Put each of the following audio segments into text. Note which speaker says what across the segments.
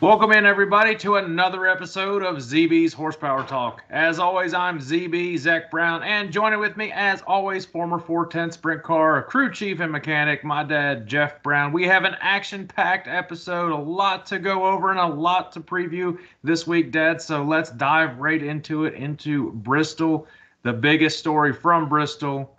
Speaker 1: Welcome in, everybody, to another episode of ZB's Horsepower Talk. As always, I'm ZB, Zack Brown, and joining with me, as always, former 410 Sprint Car crew chief and mechanic, my dad, Jeff Brown. We have an action-packed episode, a lot to go over and a lot to preview this week, Dad, so let's dive right into it, into Bristol. The biggest story from Bristol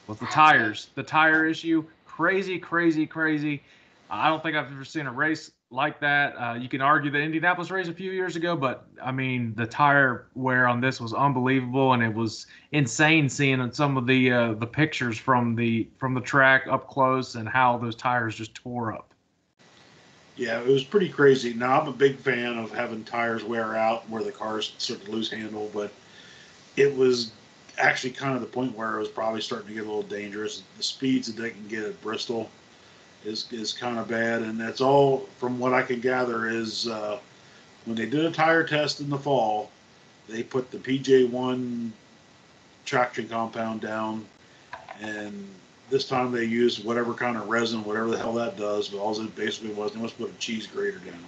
Speaker 1: was the tires. The tire issue, crazy, crazy, crazy. I don't think I've ever seen a race like that. You can argue the Indianapolis race a few years ago, but I mean the tire wear on this was unbelievable, and it was insane seeing some of the pictures from the track up close and how those tires just tore up.
Speaker 2: Yeah, it was pretty crazy. Now I'm a big fan of having tires wear out where the cars start to lose handle, but it was actually kind of the point where it was probably starting to get a little dangerous. The speeds that they can get at Bristol is kind of bad, and that's all from what I can gather is when they did a tire test in the fall, they put the PJ1 traction compound down, and this time they used whatever kind of resin, whatever the hell that does, but all it basically was, they must put a cheese grater down.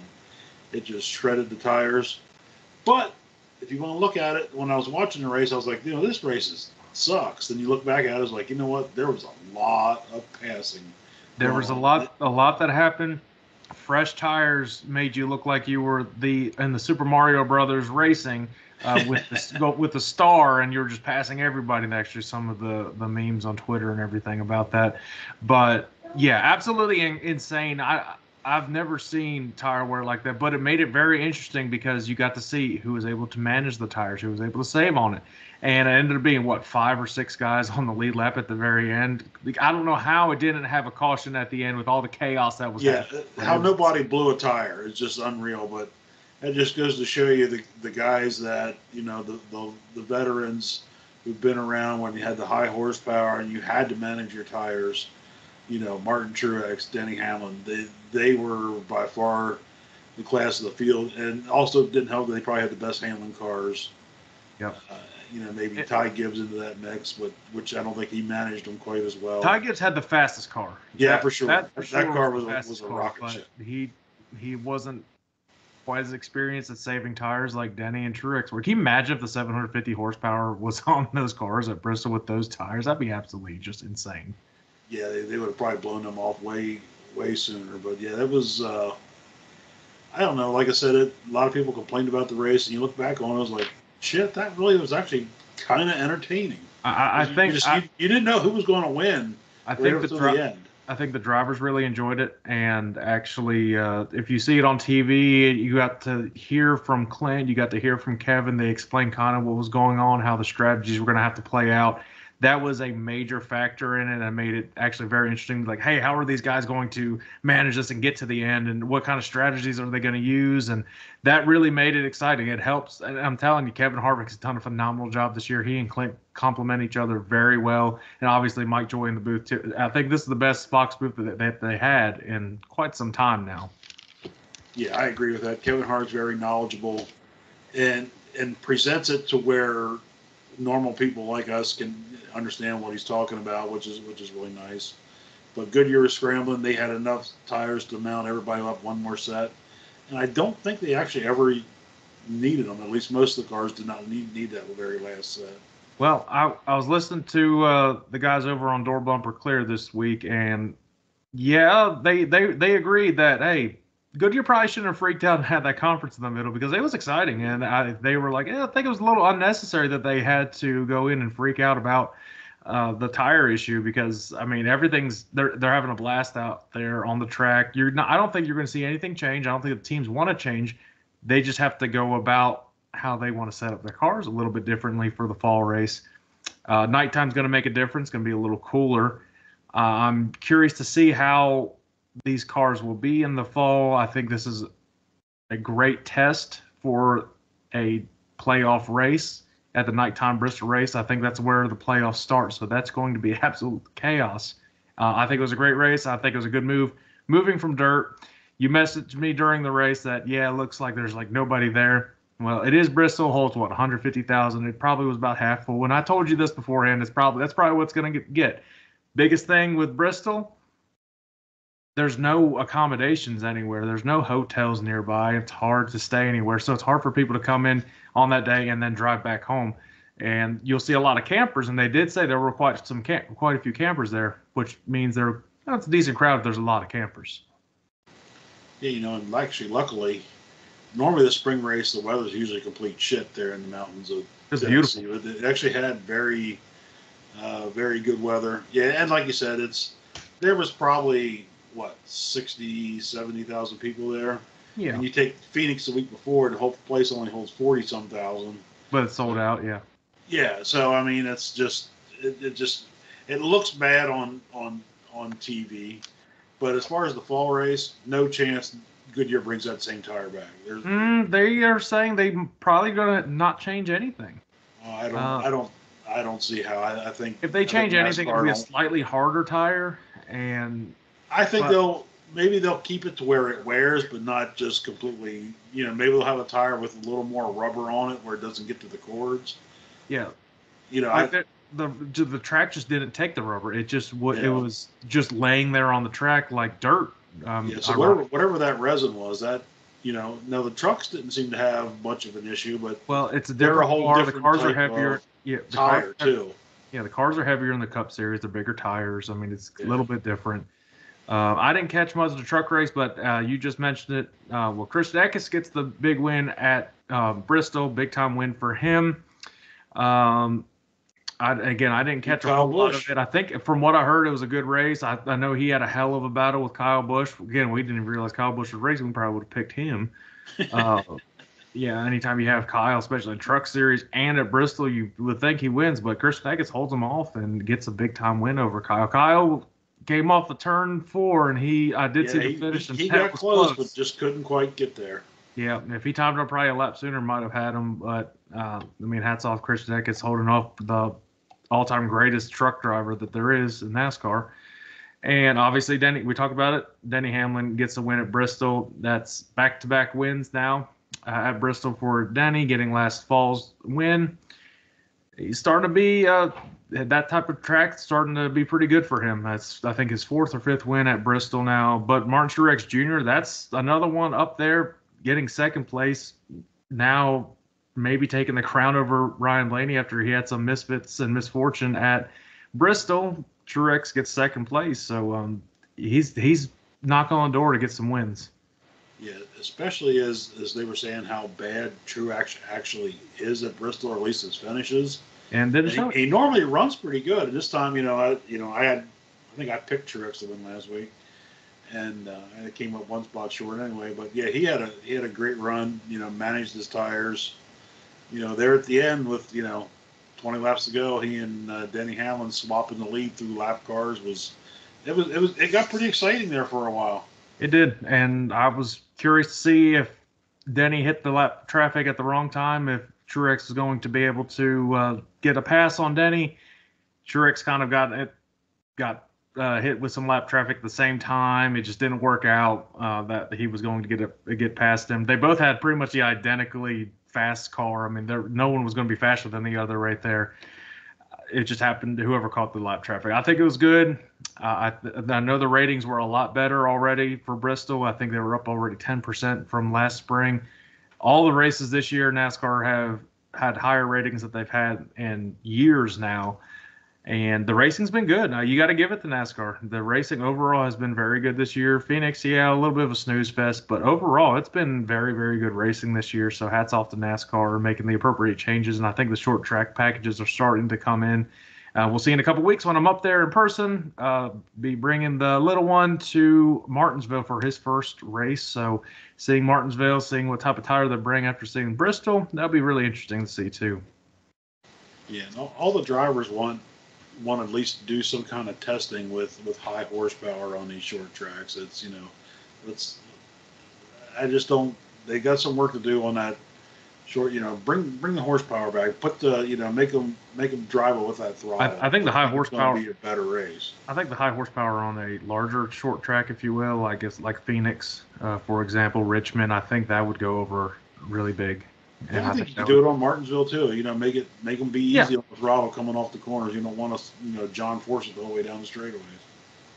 Speaker 2: It just shredded the tires. But if you want to look at it, when I was watching the race, I was like, this race sucks. Then you look back at it, it's like, you know what? There was a lot of passing.
Speaker 1: There was a lot that happened. Fresh tires made you look like you were in the Super Mario Brothers racing with the star, and you were just passing everybody. And actually, some of the memes on Twitter and everything about that. But yeah, absolutely insane. I've never seen tire wear like that, but it made it very interesting because you got to see who was able to manage the tires, who was able to save on it. And it ended up being, 5 or 6 guys on the lead lap at the very end. I don't know how it didn't have a caution at the end with all the chaos that was happening.
Speaker 2: How nobody blew a tire is just unreal, but it just goes to show you the guys that, the veterans who've been around when you had the high horsepower and you had to manage your tires. Martin Truex, Denny Hamlin, they were by far the class of the field, and also didn't help that they probably had the best handling cars.
Speaker 1: Yep.
Speaker 2: Maybe Ty Gibbs into that mix, but which I don't think he managed them quite as well.
Speaker 1: Ty Gibbs had the fastest car.
Speaker 2: Yeah, for sure. That car was a rocket ship.
Speaker 1: He wasn't quite as experienced at saving tires like Denny and Truex were. Can you imagine if the 750 horsepower was on those cars at Bristol with those tires? That'd be absolutely just insane.
Speaker 2: Yeah, they would have probably blown them off way sooner. But yeah, that was I don't know. Like I said, a lot of people complained about the race, and you look back on it, it was like, shit, that really was actually kind of entertaining.
Speaker 1: I think
Speaker 2: you didn't know who was going to win.
Speaker 1: I think the drivers really enjoyed it, and actually, if you see it on TV, you got to hear from Clint, you got to hear from Kevin. They explained kind of what was going on, how the strategies were going to have to play out. That was a major factor in it, and made it actually very interesting. Like, hey, how are these guys going to manage this and get to the end, and what kind of strategies are they going to use? And that really made it exciting. It helps. And I'm telling you, Kevin Harvick's done a phenomenal job this year. He and Clint complement each other very well, and obviously Mike Joy in the booth too. I think this is the best Fox booth that they had in quite some time now.
Speaker 2: Yeah, I agree with that. Kevin Hart's very knowledgeable, and presents it to where normal people like us can understand what he's talking about, which is really nice. But Goodyear was scrambling. They had enough tires to mount everybody up one more set, and I don't think they actually ever needed them. At least most of the cars did not need that very last set.
Speaker 1: Well, I was listening to the guys over on Door Bumper Clear this week, and yeah, they agreed that, hey, Goodyear probably shouldn't have freaked out and had that conference in the middle, because it was exciting, and they were like, I think it was a little unnecessary that they had to go in and freak out about the tire issue, because I mean they're having a blast out there on the track. I don't think you're going to see anything change. I don't think the teams want to change. They just have to go about how they want to set up their cars a little bit differently for the fall race. Nighttime's going to make a difference. Going to be a little cooler. I'm curious to see how these cars will be in the fall. I think this is a great test for a playoff race at the nighttime Bristol race. I think that's where the playoffs start, so that's going to be absolute chaos. I think it was a great race. I think it was a good move. Moving from dirt, you messaged me during the race that, yeah, it looks like there's like nobody there. Well, it is Bristol, holds 150,000. It probably was about half full. When I told you this beforehand, that's probably what's going to get. Biggest thing with Bristol, there's no accommodations anywhere. There's no hotels nearby. It's hard to stay anywhere. So it's hard for people to come in on that day and then drive back home. And you'll see a lot of campers, and they did say there were quite a few campers there, which means it's a decent crowd if there's a lot of campers.
Speaker 2: Yeah, and actually, luckily, normally the spring race, the weather's usually complete shit there in the mountains of Tennessee. Beautiful. It actually had very, very good weather. Yeah, and like you said, there was probably 70,000 people there.
Speaker 1: Yeah.
Speaker 2: And you take Phoenix the week before, the whole place only holds 40-some thousand.
Speaker 1: But it's sold out, yeah.
Speaker 2: Yeah, so I mean, it's just it looks bad on TV, but as far as the fall race, no chance Goodyear brings that same tire back.
Speaker 1: They are saying they probably gonna not change anything.
Speaker 2: I don't see how. I think
Speaker 1: if they change anything, it'll be a slightly harder tire, and
Speaker 2: I think they'll keep it to where it wears, but not just completely. Maybe they'll have a tire with a little more rubber on it where it doesn't get to the cords.
Speaker 1: Yeah, the track just didn't take the rubber. It just it was just laying there on the track like dirt.
Speaker 2: So whatever that resin was, that now the trucks didn't seem to have much of an issue, but
Speaker 1: it's a different car. The cars are heavier. Yeah,
Speaker 2: tire too.
Speaker 1: Yeah, the cars are heavier in the Cup Series. They're bigger tires. I mean, it's a little bit different. I didn't catch much of the truck race, but you just mentioned it. Chris Eckes gets the big win at Bristol. Big time win for him. I didn't catch a whole lot of it. I think from what I heard, it was a good race. I know he had a hell of a battle with Kyle Busch. Again, we didn't even realize Kyle Busch was racing. We probably would have picked him. Anytime you have Kyle, especially in Truck Series and at Bristol, you would think he wins, but Chris Eckes holds him off and gets a big time win over Kyle. Kyle came off the turn 4, and I did see the finish.
Speaker 2: He got close, but just couldn't quite get there.
Speaker 1: Yeah, if he timed up probably a lap sooner, might have had him. But hats off Chris Eckes holding off the all-time greatest truck driver that there is in NASCAR. And obviously, we talked about it. Denny Hamlin gets a win at Bristol. That's back-to-back wins now at Bristol for Denny, getting last fall's win. He's starting to be that type of track, starting to be pretty good for him. That's, I think, his 4th or 5th win at Bristol now. But Martin Truex Jr., that's another one up there, getting 2nd place. Now maybe taking the crown over Ryan Blaney after he had some misfits and misfortune at Bristol. Truex gets 2nd place, so he's knocking on the door to get some wins.
Speaker 2: Yeah, especially as they were saying how bad Truex actually is at Bristol, or at least his finishes.
Speaker 1: And
Speaker 2: he normally runs pretty good. And this time, I think I picked Truex to win last week, and it came up one spot short anyway. But yeah, he had a great run. Managed his tires. There at the end with 20 laps to go, he and Denny Hamlin swapping the lead through lap cars it got pretty exciting there for a while.
Speaker 1: It did, and I was curious to see if Denny hit the lap traffic at the wrong time, if Truex is going to be able to get a pass on Denny. Truex kind of got hit with some lap traffic at the same time. It just didn't work out that he was going to get past him. They both had pretty much the identically fast car. I mean, no one was going to be faster than the other right there. It just happened to whoever caught the lap traffic. I think it was good. I know the ratings were a lot better already for Bristol. I think they were up already 10% from last spring. All the races this year, NASCAR have had higher ratings that they've had in years now. And the racing's been good. Now, you got to give it to NASCAR. The racing overall has been very good this year. Phoenix, a little bit of a snooze fest, but overall, it's been very, very good racing this year. So hats off to NASCAR making the appropriate changes. And I think the short track packages are starting to come in. We'll see in a couple weeks when I'm up there in person. Be bringing the little one to Martinsville for his first race. So seeing Martinsville, seeing what type of tire they bring after seeing Bristol, that'll be really interesting to see too.
Speaker 2: Yeah, and all the drivers want at least to do some kind of testing with high horsepower on these short tracks. I just don't. They got some work to do on that short. Bring the horsepower back. Put the make them drive it with that throttle.
Speaker 1: I think the high horsepower
Speaker 2: will be a better race.
Speaker 1: I think the high horsepower on a larger short track, if you will, I guess like Phoenix, for example, Richmond. I think that would go over really big.
Speaker 2: And I think you can do it on Martinsville too. Make them be easy on the throttle coming off the corners. You don't want to John Force it the whole way down the straightaways.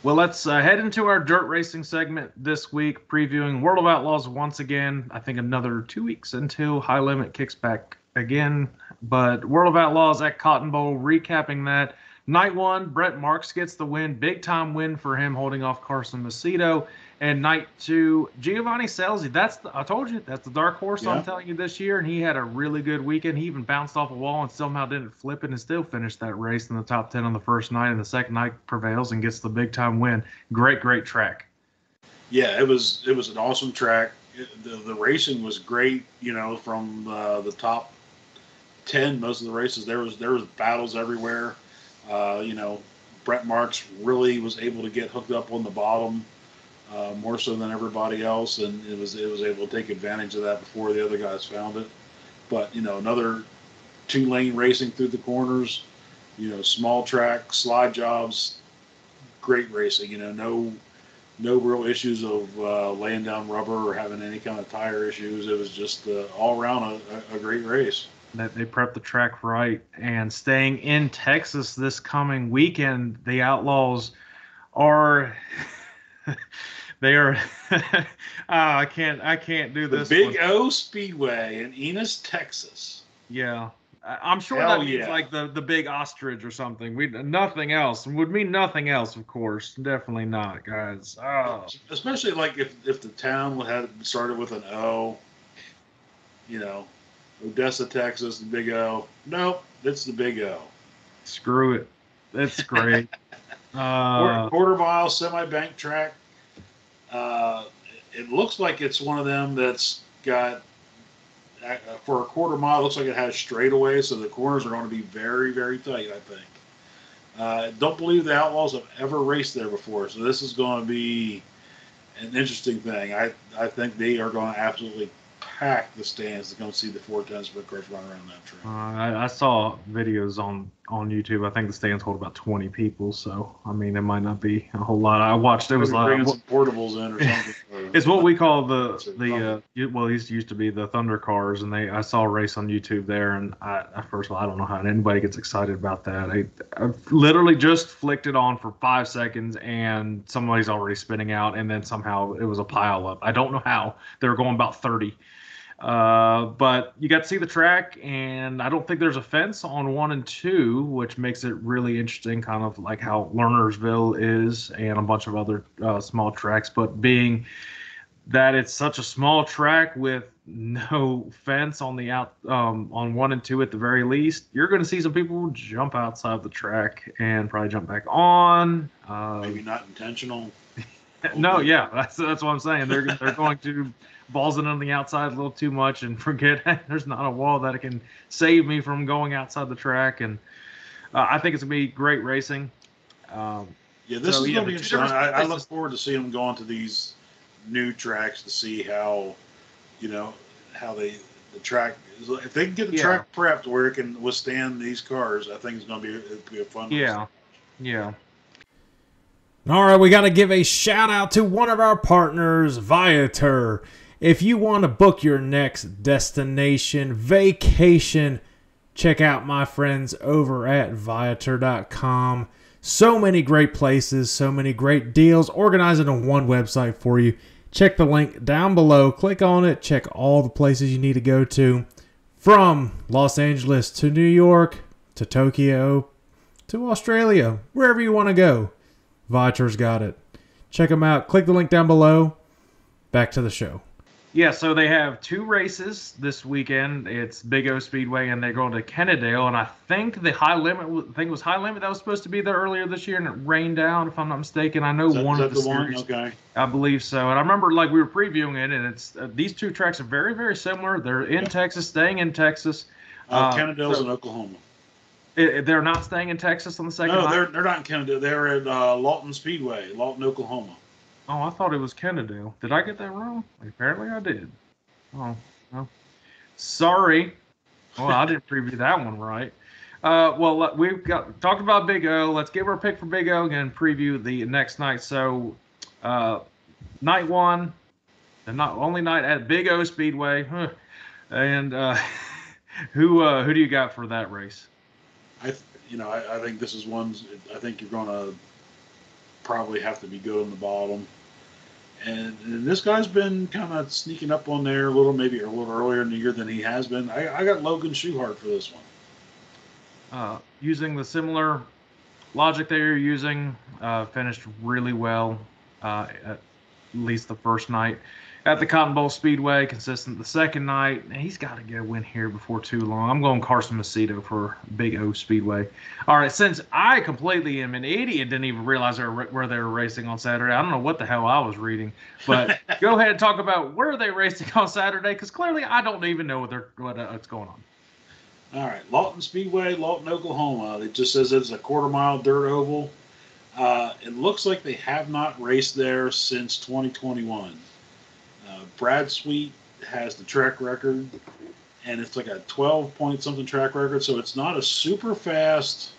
Speaker 1: Well, let's head into our dirt racing segment this week, previewing World of Outlaws once again. I think another 2 weeks until High Limit kicks back again. But World of Outlaws at Cotton Bowl, recapping that. Night 1, Brett Marks gets the win. Big time win for him, holding off Carson Macedo. And Night 2, Giovanni Scelzi. I told you, that's the dark horse I'm telling you this year. And he had a really good weekend. He even bounced off a wall and somehow didn't flip it and still finished that race in the top 10 on the first night. And the second night prevails and gets the big time win. Great track.
Speaker 2: Yeah, it was an awesome track. The racing was great. From the top 10, most of the races there was battles everywhere. Brett Marks really was able to get hooked up on the bottom more so than everybody else, and it was able to take advantage of that before the other guys found it. But another 2-lane racing through the corners, small track slide jobs, great racing. No real issues of laying down rubber or having any kind of tire issues. It was just all around a great race.
Speaker 1: That they prepped the track right. And staying in Texas this coming weekend, the Outlaws are they are I can't do this.
Speaker 2: The Big O Speedway in Enos, Texas.
Speaker 1: Yeah. I'm sure that means like the big ostrich or something. Nothing else would mean nothing else, of course. Definitely not, guys. Oh.
Speaker 2: Especially like if the town had started with an O, Odessa, Texas, the Big O. Nope, it's the Big O.
Speaker 1: Screw it. That's great.
Speaker 2: Quarter mile semi-bank track. It looks like it's one of them that's got, for a quarter mile, it looks like it has straightaway, so the corners are going to be very, very tight, I think. Don't believe the Outlaws have ever raced there before, so this is going to be an interesting thing. I think they are going to absolutely pack the stands to go see the 410 sprint cars run around that track.
Speaker 1: I saw videos on YouTube. I think the stands hold about 20 people, so I mean it might not be a whole lot. I watched it was
Speaker 2: bringing some portables in or something.
Speaker 1: It's what we call these used to be the Thunder cars, and I saw a race on YouTube there, and first of all I don't know how anybody gets excited about that. I literally just flicked it on for 5 seconds, and somebody's already spinning out, and then somehow it was a pile up. I don't know how. They were going about 30. But you got to see the track, and I don't think there's a fence on 1 and 2, which makes it really interesting, kind of like how Lernersville is and a bunch of other small tracks. But being that it's such a small track with no fence on the on 1 and 2 at the very least, you're going to see some people jump outside the track and probably jump back on.
Speaker 2: Maybe not intentional.
Speaker 1: No, yeah, that's what I'm saying. They're going to balls it on the outside a little too much and forget there's not a wall that can save me from going outside the track. And I think it's gonna be great racing.
Speaker 2: This is gonna be interesting. I look forward to seeing them go onto these new tracks to see how how the track, if they can get the track prepped where it can withstand these cars, I think it's gonna be a fun race.
Speaker 1: Yeah.
Speaker 3: All right, we got to give a shout out to one of our partners, Viator. If you want to book your next destination vacation, check out my friends over at Viator.com. So many great places, so many great deals, organized on one website for you. Check the link down below, click on it, check all the places you need to go to, from Los Angeles to New York to Tokyo to Australia, wherever you want to go. Viator's got it. Check them out. Click the link down below. Back to the show.
Speaker 1: Yeah, so they have 2 races this weekend. It's Big O Speedway, and they're going to Kennedale. And I think the High Limit that was supposed to be there earlier this year, and it rained down, if I'm not mistaken. I know one of the series.
Speaker 2: Okay.
Speaker 1: I believe so. And I remember we were previewing it, and it's these 2 tracks are very, very similar. They're in Texas, staying in Texas.
Speaker 2: Kennedale's in Oklahoma.
Speaker 1: They're not staying in Texas on the second night?
Speaker 2: No, they're not in Kennedale. They're at Lawton Speedway, Lawton, Oklahoma.
Speaker 1: Oh, I thought it was Kennedale. Did I get that wrong? Apparently I did. Oh, well. Sorry. Well, I didn't preview that one right. Well, we've talked about Big O. Let's give our pick for Big O and preview the next night. So, night 1, the only night at Big O Speedway. And who do you got for that race?
Speaker 2: I think this is one. I think you're going to probably have to be good on the bottom. And this guy's been kind of sneaking up on there maybe a little earlier in the year than he has been. I got Logan Schuchart for this one.
Speaker 1: Using the similar logic that you're using, finished really well, at least the first night at the Cotton Bowl Speedway, consistent the second night. He's got to get a win here before too long. I'm going Carson Macedo for Big O Speedway. All right, since I completely am an idiot, didn't even realize where they were racing on Saturday. I don't know what the hell I was reading, but go ahead and talk about where they racing on Saturday, because clearly I don't even know what's going on.
Speaker 2: All right, Lawton Speedway, Lawton, Oklahoma. It just says it's a quarter-mile dirt oval. It looks like they have not raced there since 2021. Brad Sweet has the track record, and it's like a 12-point-something track record, so it's not a super fast,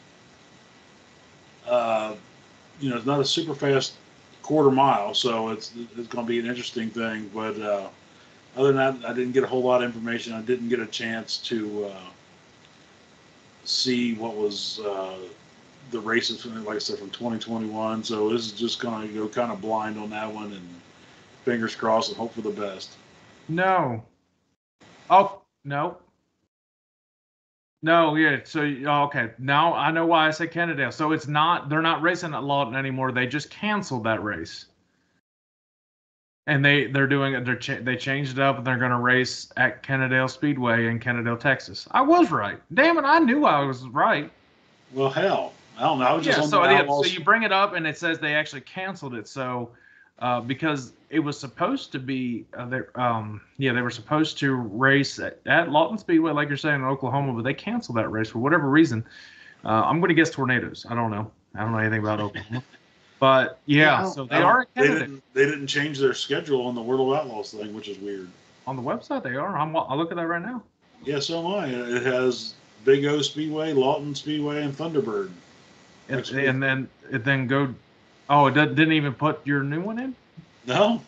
Speaker 2: it's not a super fast quarter mile, so it's going to be an interesting thing. But other than that, I didn't get a whole lot of information. I didn't get a chance to see what was the races, like I said, from 2021. So this is just going to go kind of blind on that one, and fingers crossed and hope for the best.
Speaker 1: No. Oh, no. No, yeah. So, okay. Now I know why I said Kennedale. So they're not racing at Lawton anymore. They just canceled that race. And they changed it up, and they're going to race at Kennedale Speedway in Kennedale, Texas. I was right. Damn it, I knew I was right.
Speaker 2: Well, hell, I don't know. I was just
Speaker 1: so you bring it up, and it says they actually canceled it. So because it was supposed to be, they were supposed to race at Lawton Speedway, like you're saying, in Oklahoma, but they canceled that race for whatever reason. I'm going to guess tornadoes. I don't know. I don't know anything about Oklahoma. But so they are.
Speaker 2: They didn't change their schedule on the World of Outlaws thing, which is weird.
Speaker 1: On the website, they are. I'll look at that right now.
Speaker 2: Yeah, so am I. It has Big O Speedway, Lawton Speedway, and Thunderbird.
Speaker 1: And then go. Oh, it didn't even put your new one in?
Speaker 2: No.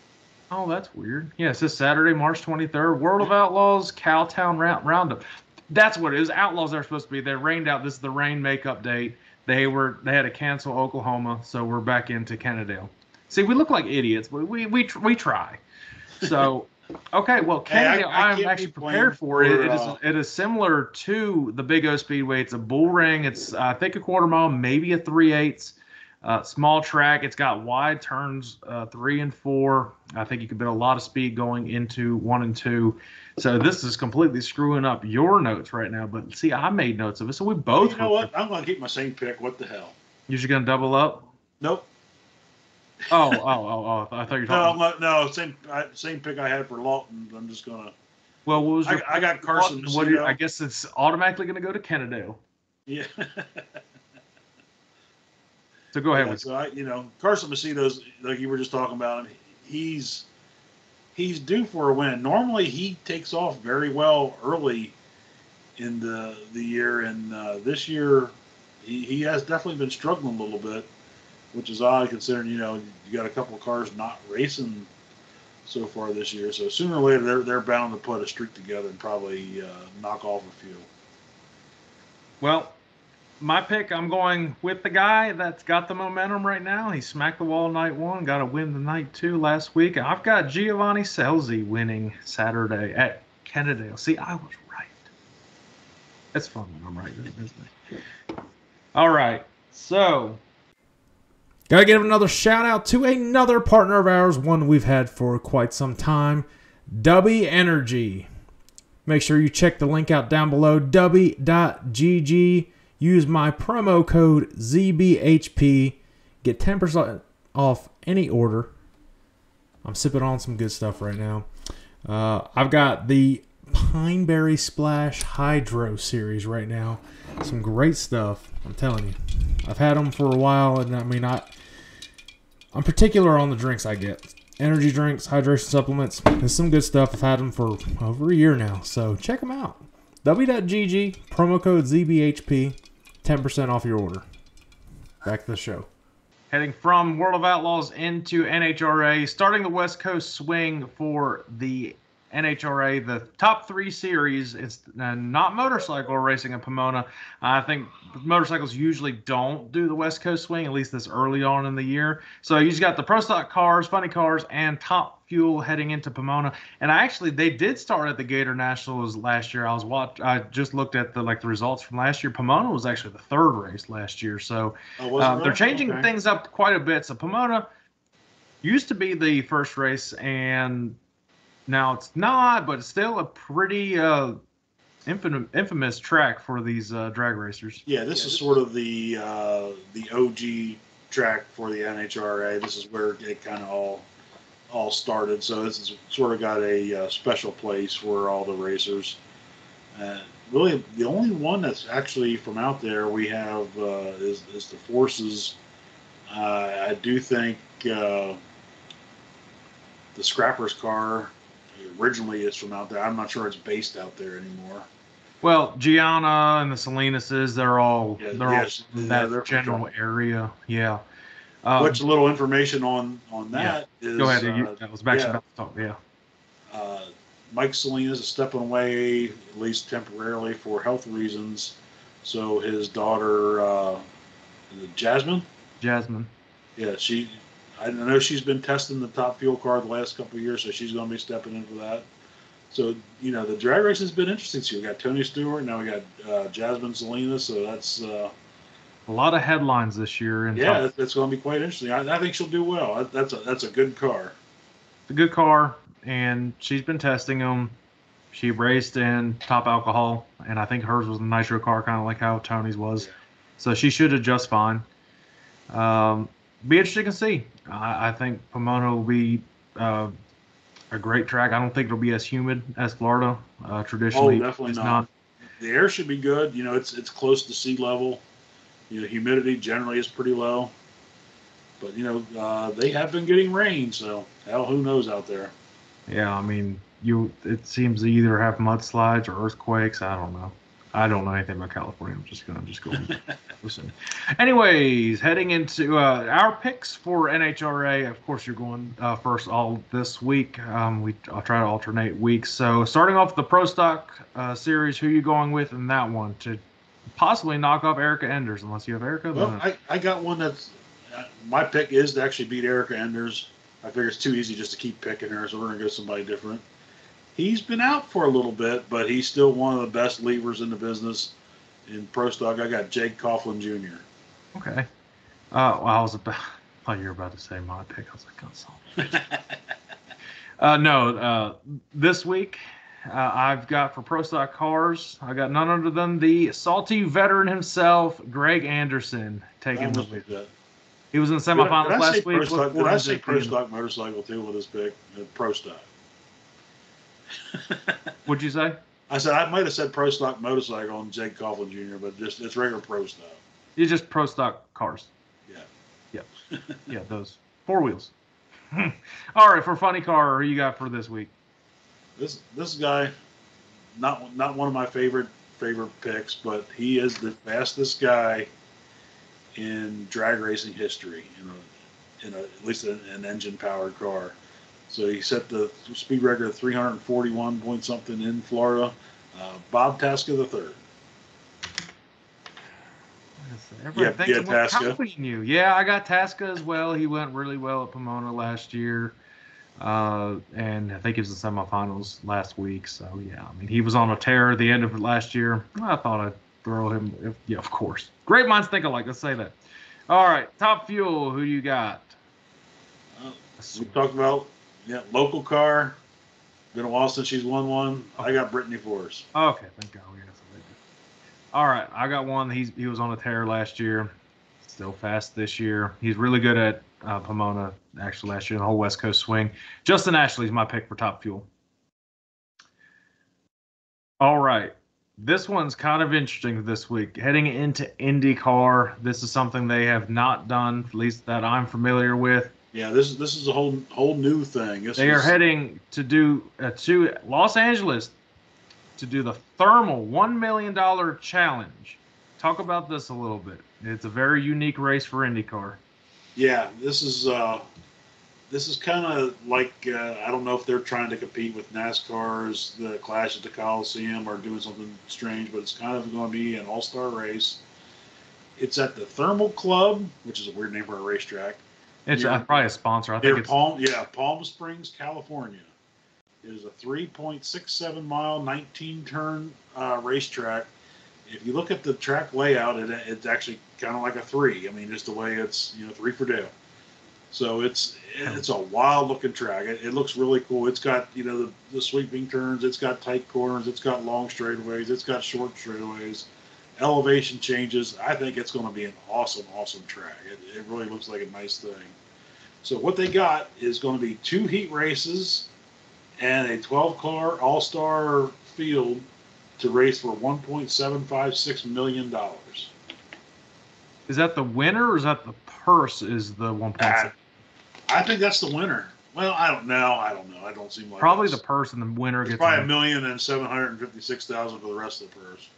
Speaker 1: Oh, that's weird. Yeah, it says Saturday, March 23rd, World of Outlaws, Cowtown Roundup. That's what it is. Outlaws are supposed to be. They rained out. This is the rain makeup date. They had to cancel Oklahoma, so we're back into Kennedale. See, we look like idiots, but we try. So, okay, well, Kennedale, I'm actually prepared for it. It is similar to the Big O Speedway. It's a bull ring. It's I think a quarter mile, maybe a 3/8. Small track. It's got wide turns 3 and 4. I think you could build a lot of speed going into 1 and 2. So this is completely screwing up your notes right now. But see, I made notes of it, so we both.
Speaker 2: You know what? I'm going to keep my same pick. What the hell?
Speaker 1: You're just going to double up?
Speaker 2: Nope.
Speaker 1: Oh! I thought you were talking.
Speaker 2: No, same pick I had for Lawton. I'm just going to.
Speaker 1: Well, what was your?
Speaker 2: I got Carson.
Speaker 1: I guess it's automatically going to go to Kennedale.
Speaker 2: Yeah.
Speaker 1: So go ahead.
Speaker 2: Carson Macedo's, like you were just talking about him. He's due for a win. Normally, he takes off very well early in the year, and this year he has definitely been struggling a little bit, which is odd considering you got a couple of cars not racing so far this year. So sooner or later, they're bound to put a streak together and probably knock off a few.
Speaker 1: Well, my pick, I'm going with the guy that's got the momentum right now. He smacked the wall night 1, got a win the night 2 last week. I've got Giovanni Scelzi winning Saturday at Kennedale. See, I was right. It's fun when I'm right, isn't it? All right, so.
Speaker 3: Gotta give another shout out to another partner of ours, one we've had for quite some time, Dubby Energy. Make sure you check the link out down below, dubby.gg. Use my promo code ZBHP. Get 10% off any order. I'm sipping on some good stuff right now. I've got the Pineberry Splash Hydro series right now. Some great stuff. I'm telling you. I've had them for a while, and I'm particular on the drinks I get. Energy drinks, hydration supplements. There's some good stuff. I've had them for over a year now, so check them out. W.GG, promo code ZBHP. 10% off your order. Back to the show.
Speaker 1: Heading from World of Outlaws into NHRA, starting the West Coast swing for the NHRA, the top 3 series. It's not motorcycle racing in Pomona. I think motorcycles usually don't do the West Coast swing, at least this early on in the year. So you just got the Pro Stock cars, funny cars, and Top Fuel heading into Pomona. And they did start at the Gator Nationals last year. I just looked at the results from last year. Pomona was actually the 3rd race last year. So they're changing things up quite a bit. So Pomona used to be the first race, and now it's not, but it's still a pretty infamous track for these drag racers.
Speaker 2: Yeah, this is sort of the OG track for the NHRA. This is where it kind of all started. So this is sort of got a special place for all the racers. Really, the only one that's actually from out there we have is the Forces. I do think the Scrappers car originally is from out there. I'm not sure it's based out there anymore.
Speaker 1: Well, Gianna and the Salinases, they're all in that
Speaker 2: they're
Speaker 1: general area. Yeah.
Speaker 2: Which little information on that is...
Speaker 1: Go ahead. I was about to talk. Yeah.
Speaker 2: Mike Salinas is stepping away, at least temporarily, for health reasons. So his daughter, Jasmine?
Speaker 1: Jasmine.
Speaker 2: Yeah, I know she's been testing the Top Fuel car the last couple of years, so she's going to be stepping in for that. So, the drag race has been interesting. So we got Tony Stewart, now we got Jasmine Salinas, so that's... a
Speaker 1: lot of headlines this year.
Speaker 2: That's going to be quite interesting. I think she'll do well. That's a good car.
Speaker 1: It's a good car, and she's been testing them. She raced in Top Alcohol, and I think hers was a nitro car, kind of like how Tony's was. Yeah. So she should adjust fine. Be interesting to see. I think Pomona will be a great track. I don't think it'll be as humid as Florida. Traditionally,
Speaker 2: definitely not. The air should be good. It's close to sea level. Humidity generally is pretty low. But they have been getting rain, so hell, who knows out there?
Speaker 1: Yeah, I mean, it seems to either have mudslides or earthquakes. I don't know. I don't know anything about California. I'm just gonna go listen. Anyways, heading into our picks for NHRA. Of course, you're going first all this week. I'll try to alternate weeks. So starting off the Pro Stock series, who are you going with in that one to possibly knock off Erica Enders? Unless you have Erica.
Speaker 2: Well, I got one that's my pick is to actually beat Erica Enders. I figure it's too easy just to keep picking her, so we're gonna go somebody different. He's been out for a little bit, but he's still one of the best levers in the business in Pro Stock. I got Jake Coughlin Jr.
Speaker 1: Okay. I thought you were about to say my pick. I was like, oh, no. This week I've got for Pro Stock cars, I got none other than the salty veteran himself, Greg Anderson, taking the lead. He was in the semifinals last week.
Speaker 2: Did I say Pro Stock motorcycle too with his pick? Pro Stock.
Speaker 1: What'd you say?
Speaker 2: I said I might have said Pro Stock motorcycle on Jake Coughlin Jr., but it's regular Pro Stock.
Speaker 1: You just Pro Stock cars.
Speaker 2: Yeah.
Speaker 1: Yeah, those 4 wheels. All right, for funny car, who you got for this week?
Speaker 2: This guy, not one of my favorite picks, but he is the fastest guy in drag racing history in at least an engine powered car. So he set the speed record of 341 point something in Florida. Bob Tasca III.
Speaker 1: Tasca. Yeah, I got Tasca as well. He went really well at Pomona last year. And I think he was in semifinals last week. So, yeah, I mean, he was on a tear at the end of last year. I thought I'd throw him. Yeah, of course. Great minds think alike. Let's say that. All right, Top Fuel, who you got?
Speaker 2: We talked about local car. Been a while since she's won one.
Speaker 1: Okay.
Speaker 2: I got Brittany Force.
Speaker 1: Okay, thank God. All right, I got one. He was on a tear last year. Still fast this year. He's really good at Pomona, actually, last year, the whole West Coast swing. Justin Ashley's my pick for Top Fuel. All right. This one's kind of interesting this week. Heading into IndyCar, this is something they have not done, at least that I'm familiar with.
Speaker 2: Yeah, this is a whole new thing.
Speaker 1: They are heading to Los Angeles to do the Thermal $1 million challenge. Talk about this a little bit. It's a very unique race for IndyCar.
Speaker 2: Yeah, this is This is kind of like, I don't know if they're trying to compete with NASCAR's the Clash at the Coliseum or doing something strange, but it's kind of going to be an all-star race. It's at the Thermal Club, which is a weird name for a racetrack.
Speaker 1: It's probably a sponsor. I think it's
Speaker 2: Palm Springs, California. It is a 3.67 mile, 19-turn racetrack. If you look at the track layout, it's actually kind of like a 3. I mean, just the way it's 3 for Dale. So it's a wild looking track. It looks really cool. It's got the sweeping turns. It's got tight corners. It's got long straightaways. It's got short straightaways. Elevation changes. I think it's going to be an awesome track. It really looks like a nice thing. So what they got is going to be 2 heat races and a 12-car all-star field to race for $1.756 million.
Speaker 1: Is that the winner or is that the purse is the 1.7?
Speaker 2: I think that's the winner. Well, I don't know. I don't seem like
Speaker 1: probably the purse and the winner gets
Speaker 2: probably $1,756,000 for the rest of the purse.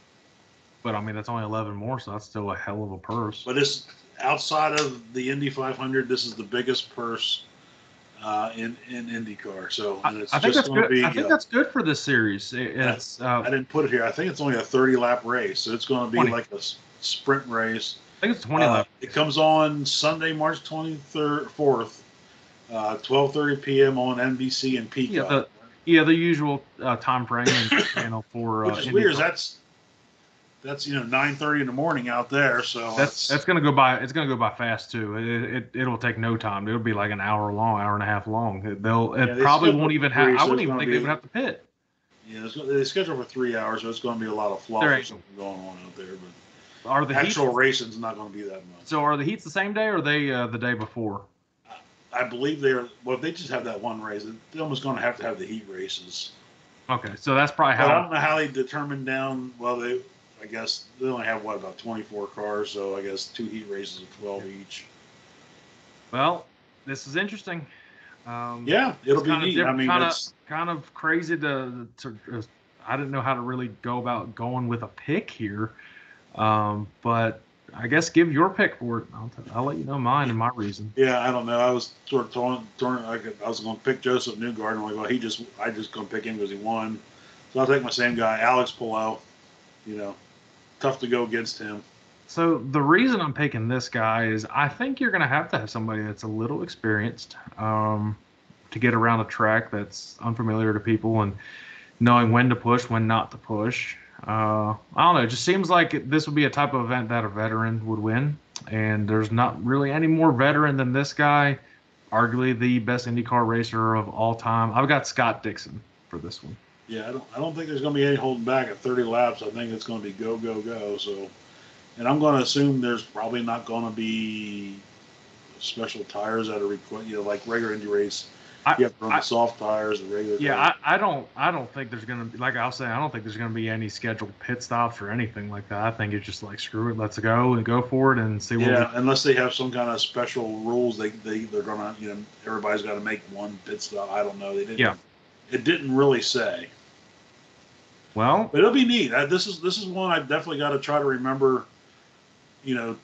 Speaker 1: But I mean, that's only 11 more, so that's still a hell of a purse.
Speaker 2: But it's outside of the Indy 500. This is the biggest purse in IndyCar. So
Speaker 1: I think that's good. I think that's good for this series. It's
Speaker 2: I didn't put it here. I think it's only a 30-lap race, so it's going to be 20. Like a sprint race.
Speaker 1: I think it's 20 laps.
Speaker 2: It comes on Sunday, March 4th. 12:30 p.m. on NBC and Peacock.
Speaker 1: The usual time frame for
Speaker 2: which is weird. That's 9:30 in the morning out there. So
Speaker 1: that's gonna go by. It's gonna go by fast too. It'll take no time. It'll be like an hour and a half long. They probably won't even have. I wouldn't even think they would have to pit.
Speaker 2: Yeah, they schedule for 3 hours, so it's going to be a lot of fluff or something going on out there. But
Speaker 1: are the
Speaker 2: actual racing's not going to be that much.
Speaker 1: So are the heats the same day, or are they the day before?
Speaker 2: I believe they're. Well, if they just have that one race, they're almost going to have the heat races.
Speaker 1: Okay, so that's probably how.
Speaker 2: But I don't know how they determine down. Well, I guess they only have about 24 cars, so I guess 2 heat races of 12 each.
Speaker 1: Well, this is interesting.
Speaker 2: Yeah, it'll be neat. I mean,
Speaker 1: it's kind of crazy to. I didn't know how to really go about going with a pick here, but I guess give your pick for it. I'll let you know mine and my reason.
Speaker 2: Yeah, I don't know. I was sort of torn. I was going to pick Joseph Newgarden. I'm like, well, I just going to pick him because he won. So I'll take my same guy, Alex Palou. Tough to go against him.
Speaker 1: So the reason I'm picking this guy is I think you're going to have somebody that's a little experienced to get around a track that's unfamiliar to people and knowing when to push, when not to push. I don't know. It just seems like this would be a type of event that a veteran would win. And there's not really any more veteran than this guy, arguably the best IndyCar racer of all time. I've got Scott Dixon for this one.
Speaker 2: Yeah, I don't think there's going to be any holding back at 30 laps. I think it's going to be go, go, go. So, and I'm going to assume there's probably not going to be special tires that are like regular Indy race. You have to run the soft tires, the regular.
Speaker 1: Yeah, tires. I don't think there's going to be, like I was saying, I don't think there's going to be any scheduled pit stops or anything like that. I think it's just like, screw it, let's go and go for it and see what.
Speaker 2: Yeah, unless they have some kind of special rules, they're going to, everybody's got to make one pit stop. I don't know. They didn't. Yeah. It didn't really say.
Speaker 1: Well,
Speaker 2: but it'll be neat. This is one I definitely got to try to remember. To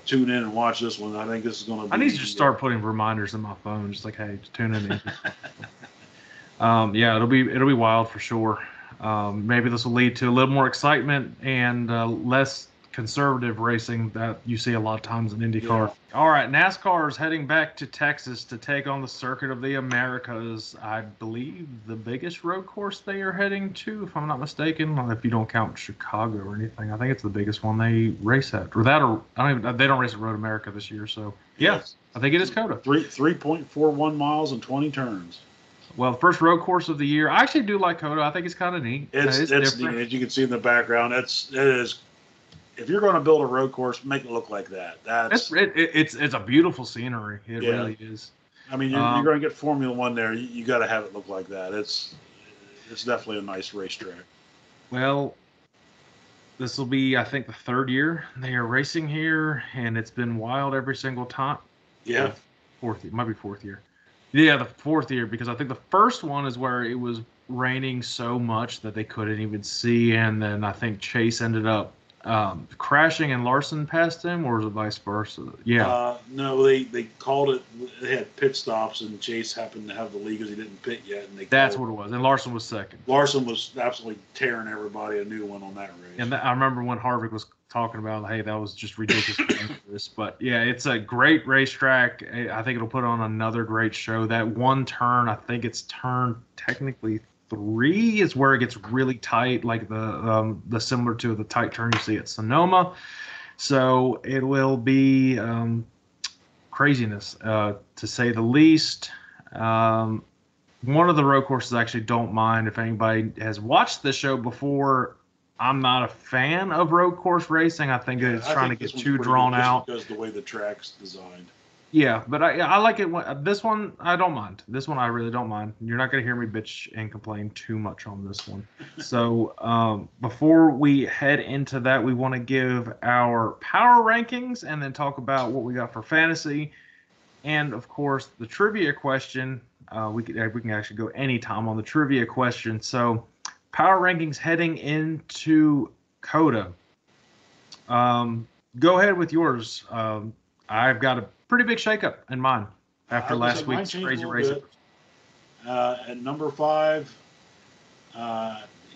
Speaker 2: tune in and watch this one. I think this is going to be.
Speaker 1: I need to just start putting reminders in my phone, just like, hey, just tune in. Yeah, it'll be wild for sure. Maybe this will lead to a little more excitement and less conservative racing that you see a lot of times in IndyCar. Yeah. All right, NASCAR is heading back to Texas to take on the Circuit of the Americas. I believe the biggest road course they are heading to, if I'm not mistaken, if you don't count Chicago or anything. I think it's the biggest one they race at. Or they don't race at Road America this year, so yes, I think it is COTA.
Speaker 2: 3.41 miles and 20 turns.
Speaker 1: Well, the first road course of the year. I actually do like COTA. I think it's kind of neat.
Speaker 2: It's neat. As you can see in the background, it is. If you're going to build a road course, make it look like that.
Speaker 1: It's a beautiful scenery. It really is.
Speaker 2: I mean, you're going to get Formula One there. You got to have it look like that. It's definitely a nice racetrack.
Speaker 1: Well, this will be, I think, the 3rd year they are racing here, and it's been wild every single time.
Speaker 2: Yeah.
Speaker 1: Fourth year, might be 4th year. Yeah, the 4th year, because I think the first one is where it was raining so much that they couldn't even see, and then I think Chase ended up crashing and Larson passed him, or was it vice versa? Yeah.
Speaker 2: No, they called it. They had pit stops, and Chase happened to have the lead because he didn't pit yet, and
Speaker 1: That's what it was. And Larson was second.
Speaker 2: Larson was absolutely tearing everybody a new one on that race.
Speaker 1: And I remember when Harvick was talking about, hey, that was just ridiculous. But yeah, it's a great racetrack. I think it'll put on another great show. That one turn, I think it's turn technically 3 is where it gets really tight, like the similar to the tight turn you see at Sonoma. So it will be craziness, to say the least. One of the road courses I actually don't mind. If anybody has watched the show before, I'm not a fan of road course racing. I think it's trying to get too drawn out.
Speaker 2: Because the way the track's designed.
Speaker 1: Yeah, but I like it. This one, I don't mind. This one, I really don't mind. You're not going to hear me bitch and complain too much on this one. So before we head into that, we want to give our power rankings and then talk about what we got for fantasy. And, of course, the trivia question. We can actually go anytime on the trivia question. So power rankings heading into COTA. Go ahead with yours. I've got a pretty big shakeup in mine after last week's crazy race.
Speaker 2: At number 5,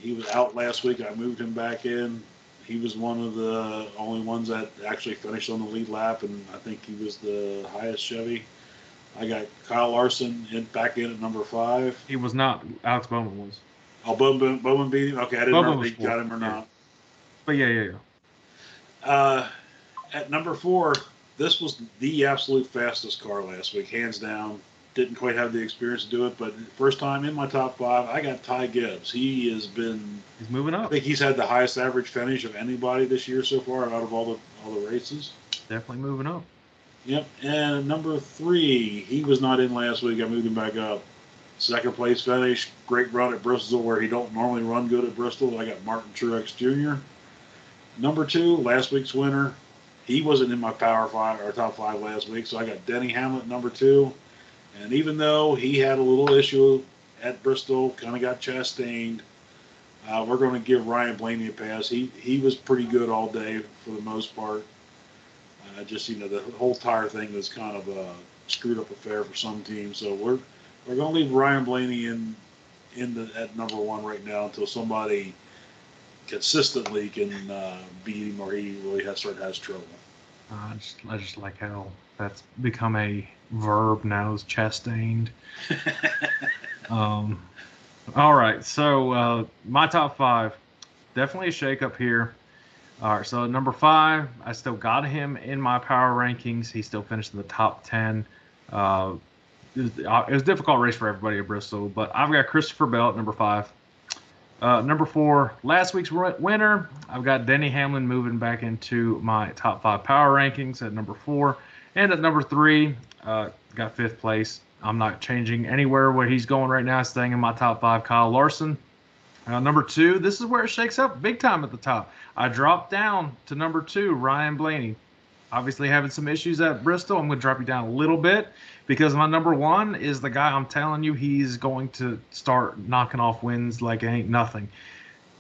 Speaker 2: he was out last week. I moved him back in. He was one of the only ones that actually finished on the lead lap, and I think he was the highest Chevy. I got Kyle Larson back in at number 5.
Speaker 1: He was not. Alex Bowman was.
Speaker 2: Oh, Bowman beat him? Okay, I didn't know if he got him or not.
Speaker 1: But yeah.
Speaker 2: At number 4, this was the absolute fastest car last week, hands down. Didn't quite have the experience to do it, but first time in my top 5, I got Ty Gibbs. He's
Speaker 1: moving up.
Speaker 2: I think he's had the highest average finish of anybody this year so far out of all the races.
Speaker 1: Definitely moving up.
Speaker 2: Yep. And number 3, he was not in last week. I moved him back up. Second place finish. Great run at Bristol where he don't normally run good at Bristol. I got Martin Truex Jr. Number 2, last week's winner. He wasn't in my power 5 or top 5 last week, so I got Denny Hamlin number 2. And even though he had a little issue at Bristol, kind of got chastained, we're going to give Ryan Blaney a pass. He was pretty good all day for the most part. Just the whole tire thing was kind of a screwed up affair for some teams. So we're going to leave Ryan Blaney at number 1 right now until somebody consistently can beat him or he really has trouble.
Speaker 1: I just like how that's become a verb now, is chastained. All right, so my top 5, definitely a shakeup here. All right, so at number 5, I still got him in my power rankings. He still finished in the top 10. It was a difficult race for everybody at Bristol, but I've got Christopher Bell at number 5. Number 4, last week's winner, I've got Denny Hamlin moving back into my top 5 power rankings at number 4. And at number 3, got 5th place. I'm not changing anywhere where he's going right now, staying in my top 5, Kyle Larson. Number 2, this is where it shakes up big time at the top. I dropped down to number 2, Ryan Blaney. Obviously having some issues at Bristol. I'm going to drop you down a little bit because my number 1 is the guy I'm telling you he's going to start knocking off wins like it ain't nothing.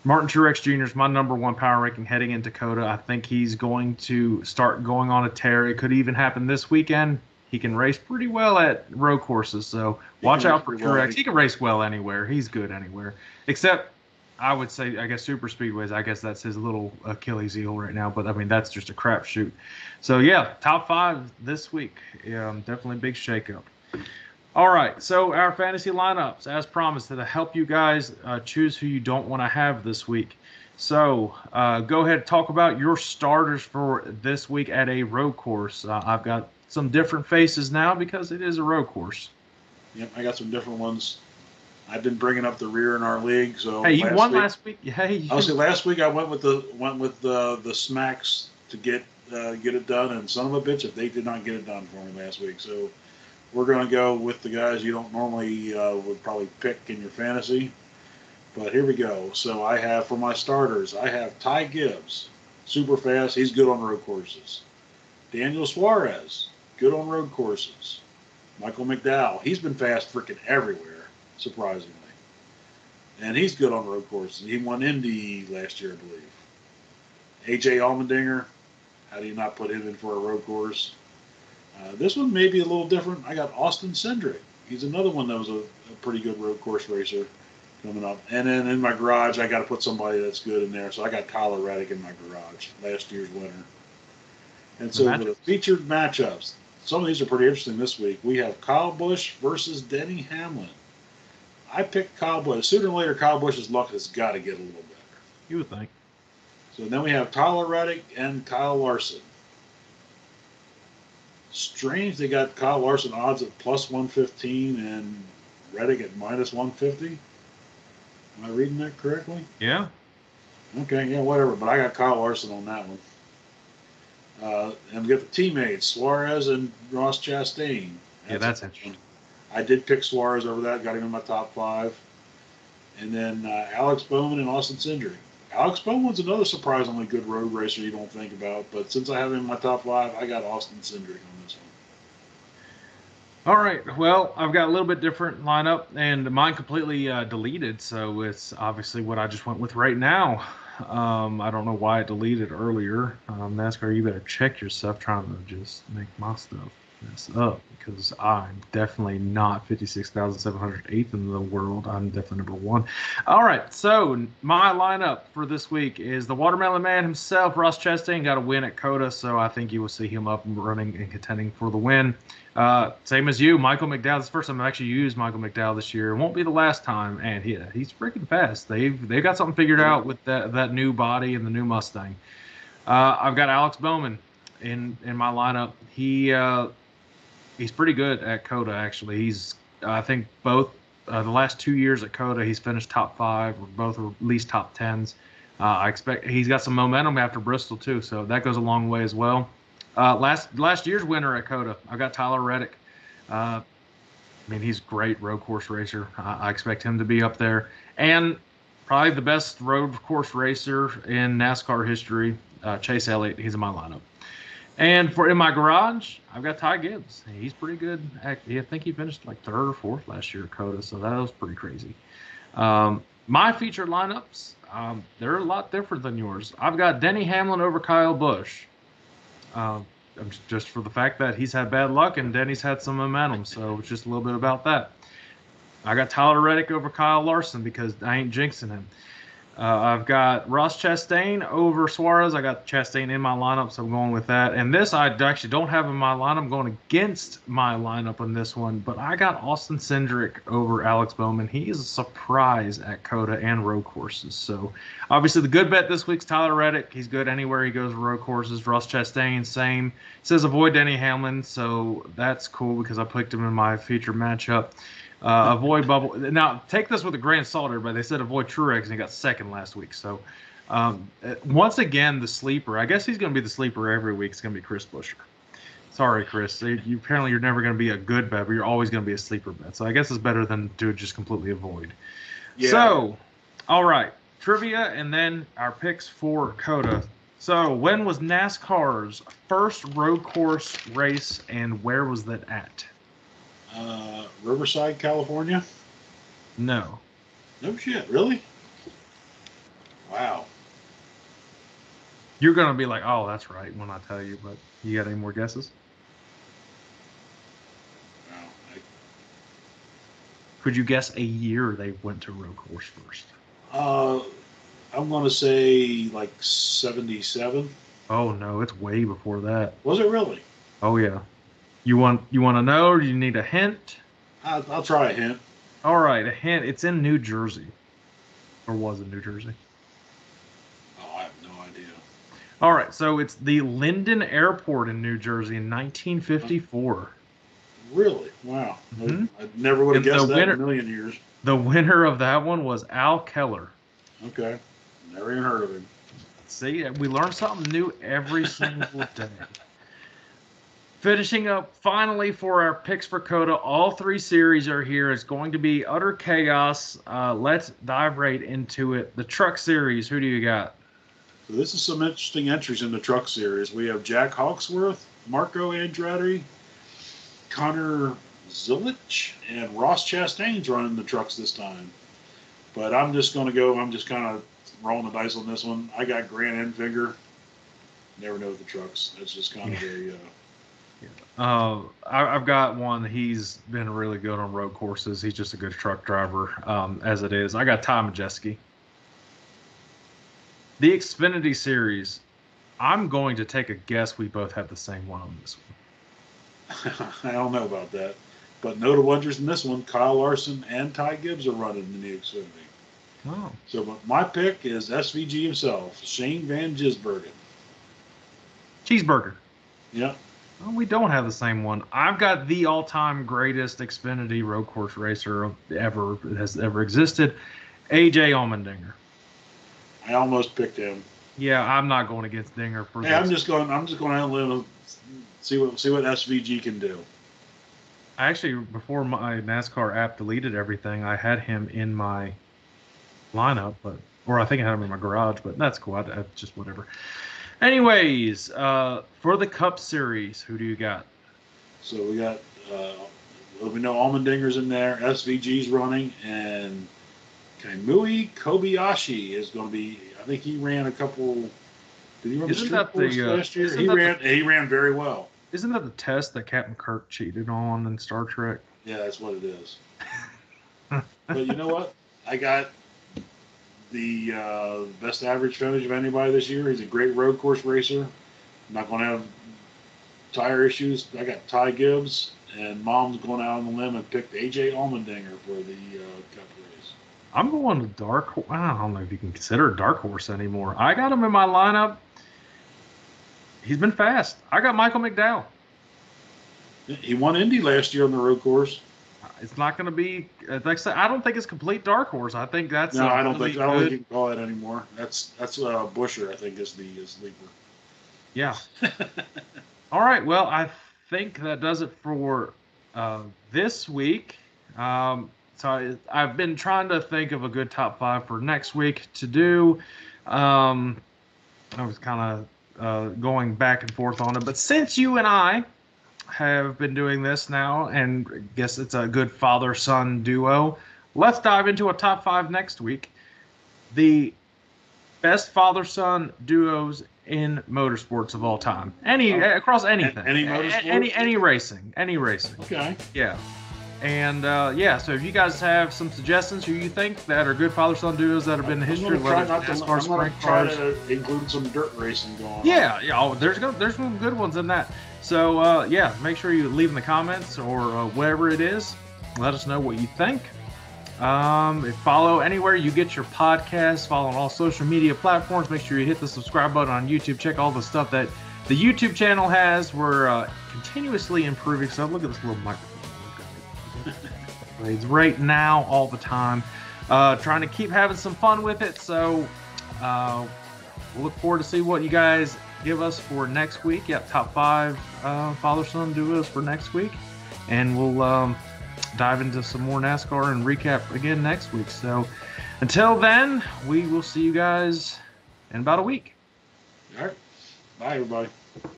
Speaker 1: Martin Truex Jr. is my number 1 power ranking heading into COTA. I think he's going to start going on a tear. It could even happen this weekend. He can race pretty well at road courses, so watch out for Truex. He can race well anywhere. He's good anywhere. Except, I would say, I guess, super speedways. I guess that's his little Achilles heel right now, but, I mean, that's just a crapshoot. So, yeah, top 5 this week. Yeah, definitely a big shakeup. All right, so our fantasy lineups, as promised, to help you guys choose who you don't want to have this week. So go ahead and talk about your starters for this week at a road course. I've got some different faces now because it is a road course.
Speaker 2: Yep, I got some different ones. I've been bringing up the rear in our league. So
Speaker 1: hey, you won last week. Hey,
Speaker 2: honestly, last week I went with the smacks to get it done, and son of a bitch if they did not get it done for me last week. So we're going to go with the guys you don't normally would probably pick in your fantasy. But here we go. So I have, for my starters, I have Ty Gibbs, super fast. He's good on road courses. Daniel Suarez, good on road courses. Michael McDowell, he's been fast freaking everywhere, surprisingly. And he's good on road courses. He won Indy last year, I believe. AJ Allmendinger. How do you not put him in for a road course? This one may be a little different. I got Austin Cindric. He's another one that was a pretty good road course racer coming up. And then in my garage, I got to put somebody that's good in there. So I got Tyler Reddick in my garage, last year's winner. And so for the featured matchups, some of these are pretty interesting this week. We have Kyle Busch versus Denny Hamlin. I picked Kyle Busch. Sooner or later, Kyle Busch's luck has got to get a little better.
Speaker 1: You would think.
Speaker 2: So then we have Tyler Reddick and Kyle Larson. Strange they got Kyle Larson odds at plus 115 and Reddick at minus 150. Am I reading that correctly?
Speaker 1: Yeah.
Speaker 2: Okay, yeah, whatever. But I got Kyle Larson on that one. And we got the teammates, Suarez and Ross Chastain.
Speaker 1: That's interesting.
Speaker 2: I did pick Suarez over that, got him in my top 5. And then Alex Bowman and Austin Cindric. Alex Bowman's another surprisingly good road racer you don't think about, but since I have him in my top 5, I got Austin Cindric on this one.
Speaker 1: All right. Well, I've got a little bit different lineup, and mine completely deleted, so it's obviously what I just went with right now. I don't know why it deleted earlier. NASCAR, you better check yourself trying to just make my stuff mess up, because I'm definitely not 56,708th in the world. I'm definitely number 1. All right, so my lineup for this week is the Watermelon Man himself, Ross Chastain, got a win at COTA, so I think you will see him up and running and contending for the win. Same as you, Michael McDowell. This is the first time I've actually used Michael McDowell this year. It won't be the last time, and he's freaking fast. They've got something figured out with that new body and the new Mustang. I've got Alex Bowman in my lineup. He's pretty good at COTA, actually. He's, I think, both the last 2 years at COTA, he's finished top 5, or both at least top 10s. I expect he's got some momentum after Bristol, too, so that goes a long way as well. Last year's winner at COTA, I got Tyler Reddick. I mean, he's a great road course racer. I expect him to be up there. And probably the best road course racer in NASCAR history, Chase Elliott. He's in my lineup. And in my garage, I've got Ty Gibbs. He's pretty good. I think he finished like 3rd or 4th last year at COTA, so that was pretty crazy. My featured lineups, they're a lot different than yours. I've got Denny Hamlin over Kyle Busch. Just for the fact that he's had bad luck and Denny's had some momentum, so it's just a little bit about that. I got Tyler Reddick over Kyle Larson because I ain't jinxing him. I've got Ross Chastain over Suarez. I got Chastain in my lineup, so I'm going with that. And this I actually don't have in my lineup. I'm going against my lineup on this one, but I got Austin Cindric over Alex Bowman. He is a surprise at COTA and road courses. So obviously the good bet this week's Tyler Reddick. He's good anywhere he goes road courses. Ross Chastain, same. Says avoid Denny Hamlin, so that's cool because I picked him in my featured matchup. Avoid Bubble. Now, take this with a grain of salt, everybody. They said avoid Truex, and he got 2nd last week. So, once again, the sleeper. I guess he's going to be the sleeper every week. It's going to be Chris Buescher. Sorry, Chris. Apparently, you're never going to be a good bet, but you're always going to be a sleeper bet. So, I guess it's better than to just completely avoid. Yeah. So, all right. Trivia, and then our picks for COTA. So, when was NASCAR's first road course race, and where was that at?
Speaker 2: Riverside, California?
Speaker 1: No.
Speaker 2: No shit, really? Wow.
Speaker 1: You're going to be like, oh, that's right when I tell you, but you got any more guesses?
Speaker 2: Wow.
Speaker 1: Could you guess a year they went to road course first?
Speaker 2: I'm going to say like 77.
Speaker 1: Oh, no, it's way before that.
Speaker 2: Was it really?
Speaker 1: Oh, yeah. You want to know, or do you need a hint?
Speaker 2: I'll try a hint.
Speaker 1: All right, a hint. It's in New Jersey. Or was it New Jersey?
Speaker 2: Oh, I have no idea.
Speaker 1: All right, so it's the Linden Airport in New Jersey in 1954.
Speaker 2: Really? Wow.
Speaker 1: Mm-hmm.
Speaker 2: I never would have guessed that in a million years.
Speaker 1: The winner of that one was Al Keller.
Speaker 2: Okay. Never even heard of him.
Speaker 1: See, we learn something new every single day. Finishing up finally for our picks for COTA. All 3 series are here. It's going to be utter chaos. Let's dive right into it. The Truck Series, who do you got?
Speaker 2: So this is some interesting entries in the Truck Series. We have Jack Hawksworth, Marco Andretti, Connor Zilich, and Ross Chastain's running the trucks this time. But I'm just kind of rolling the dice on this one. I got Grant Enfinger never know with the trucks. That's just kind of a.
Speaker 1: I've got one. He's been really good on road courses. He's just a good truck driver, as it is. I got Ty Majeski. The Xfinity Series. I'm going to take a guess we both have the same one on this
Speaker 2: one. I don't know about that. But notable wonders in this one, Kyle Larson and Ty Gibbs are running in the Xfinity.
Speaker 1: Oh.
Speaker 2: So my pick is SVG himself, Shane Van Gisbergen.
Speaker 1: Cheeseburger.
Speaker 2: Yep.
Speaker 1: Well, we don't have the same one. I've got the all-time greatest Xfinity road course racer ever has ever existed, AJ Allmendinger.
Speaker 2: I almost picked him.
Speaker 1: Yeah, I'm not going against Dinger for this.
Speaker 2: I'm just going out and see what SVG can do.
Speaker 1: Actually, before my NASCAR app deleted everything, I had him in my lineup, or I think I had him in my garage, but that's cool. I just whatever. Anyways, for the Cup Series, who do you got?
Speaker 2: So we got, we know Allmendinger's in there, SVG's running, and Kamui Kobayashi is going to be, I think he ran a couple, did he run the street course last year? He ran very well.
Speaker 1: Isn't that the test that Captain Kirk cheated on in Star Trek?
Speaker 2: Yeah, that's what it is. But you know what? I got the best average finish of anybody this year. He's a great road course racer. Not going to have tire issues. I got Ty Gibbs, and Mom's going out on the limb and picked AJ Allmendinger for the Cup race.
Speaker 1: I'm going to dark horse. I don't know if you can consider a dark horse anymore. I got him in my lineup. He's been fast. I got Michael McDowell.
Speaker 2: He won Indy last year on the road course.
Speaker 1: It's not going to be, like I said, I don't think it's complete dark horse. I think that's
Speaker 2: no. I don't think you can call it anymore. That's Busher. I think is the sleeper.
Speaker 1: Yeah. All right. Well, I think that does it for this week. So I've been trying to think of a good top 5 for next week to do. I was kind of going back and forth on it, but since you and I have been doing this now, and I guess it's a good father-son duo, let's dive into a top 5 next week. The best father-son duos in motorsports of all time, across anything, any racing.
Speaker 2: Okay.
Speaker 1: Yeah. And so if you guys have some suggestions who you think that are good father-son duos that have been in history, whether it's NASCAR, sprint cars,
Speaker 2: include some dirt racing going on.
Speaker 1: Yeah, there's some good ones in that. So make sure you leave in the comments or whatever it is. Let us know what you think. Follow anywhere you get your podcasts. Follow on all social media platforms. Make sure you hit the subscribe button on YouTube. Check all the stuff that the YouTube channel has. We're continuously improving. So look at this little microphone. Right now, all the time, trying to keep having some fun with it. So we'll look forward to see what you guys give us for next week. Yep, top 5 father-son duos for next week, and we'll dive into some more NASCAR and recap again next week. So until then, we will see you guys in about a week.
Speaker 2: All right, bye everybody.